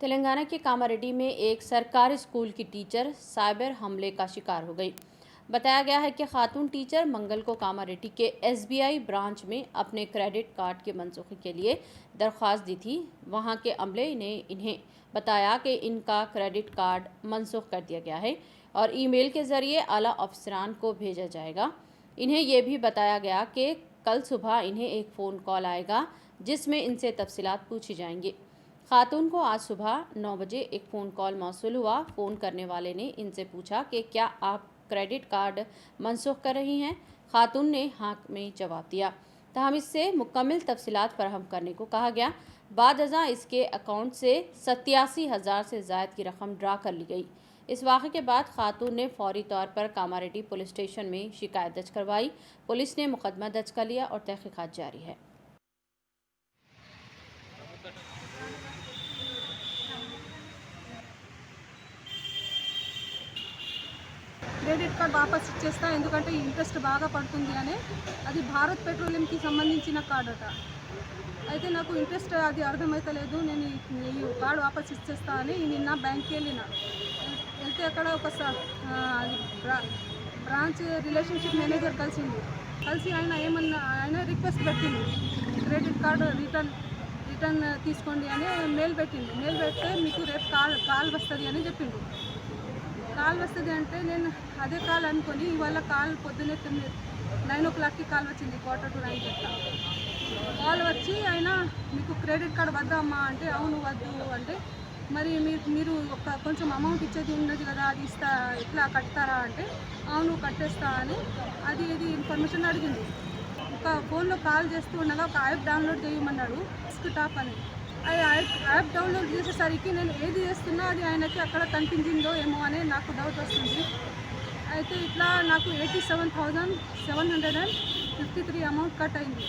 तेलंगाना के कामारेड्डी में एक सरकारी स्कूल की टीचर साइबर हमले का शिकार हो गई। बताया गया है कि खातून टीचर मंगल को कामारेड्डी के SBI ब्रांच में अपने क्रेडिट कार्ड के मनसूखी के लिए दरख्वास्त दी थी। वहां के अमले ने इन्हें बताया कि इनका क्रेडिट कार्ड मनसूख कर दिया गया है और ईमेल के ज़रिए आला अफसरान को भेजा जाएगा। इन्हें यह भी बताया गया कि कल सुबह इन्हें एक फ़ोन कॉल आएगा जिसमें इनसे तफसीलात पूछी जाएंगी। खातून को आज सुबह 9 बजे एक फ़ोन कॉल मौसूल हुआ। फ़ोन करने वाले ने इनसे पूछा कि क्या आप क्रेडिट कार्ड मनसूख कर रही हैं। खातून ने हाँ में जवाब दिया। तहम इससे मुकम्मल तफसीलात फराहम करने को कहा गया। बाद अज़ां इसके अकाउंट से 87,000 से ज़ायद की रकम ड्रा कर ली गई। इस वाक़े के बाद खातून ने फौरी तौर पर कामारेड्डी पुलिस स्टेशन में शिकायत दर्ज करवाई। पुलिस ने मुकदमा दर्ज कर लिया और तहक़ीक़ात जारी है। క్రెడిట్ కార్డ్ వాపస్ ఇచ్చేస్తా, ఎందుకంటే ఇంట్రెస్ట్ బాగా పడుతుంది అని. అది భారత్ పెట్రోలియంకి సంబంధించిన కార్డ్ అట. అయితే నాకు ఇంట్రెస్ట్ అది అర్థమవుతలేదు. నేను ఈ కార్డ్ వాపస్ ఇచ్చేస్తా అని నిన్న బ్యాంక్కి వెళ్తే అక్కడ ఒక బ్రాంచ్ రిలేషన్షిప్ మేనేజర్ కలిసి ఆయన రిక్వెస్ట్ పెట్టింది, క్రెడిట్ కార్డు రిటర్న్ తీసుకోండి అని మెయిల్ పెడితే మీకు రేపు కాల్ వస్తుంది అని చెప్పిండు. కాల్ వస్తుంది అంటే నేను అదే కాల్ అనుకొని ఇవాళ కాల్ పొద్దున్నే 9 o'clockకి కాల్ వచ్చింది, 8:45 అట్లా కాల్ వచ్చి ఆయన మీకు క్రెడిట్ కార్డ్ వద్దా అమ్మా అంటే అవును వద్దు అంటే మరి మీరు కొంచెం అమౌంట్ ఇచ్చేది ఉన్నది కదా, అది ఎట్లా కట్టుతారా అంటే అవును కట్టేస్తా అని అది ఇన్ఫర్మేషన్ అడిగింది. ఒక ఫోన్లో కాల్ చేస్తూ ఉండగా ఒక యాప్ డౌన్లోడ్ చేయమన్నాడు, డెస్క్టాప్ అని. ఆ యాప్ డౌన్లోడ్ చేసేసరికి నేను ఏది చేస్తున్నా అది ఆయనకి అక్కడ కనిపించిందో ఏమో అని నాకు డౌట్ వస్తుంది. అయితే ఇట్లా నాకు 87,753 అమౌంట్ కట్ అయింది.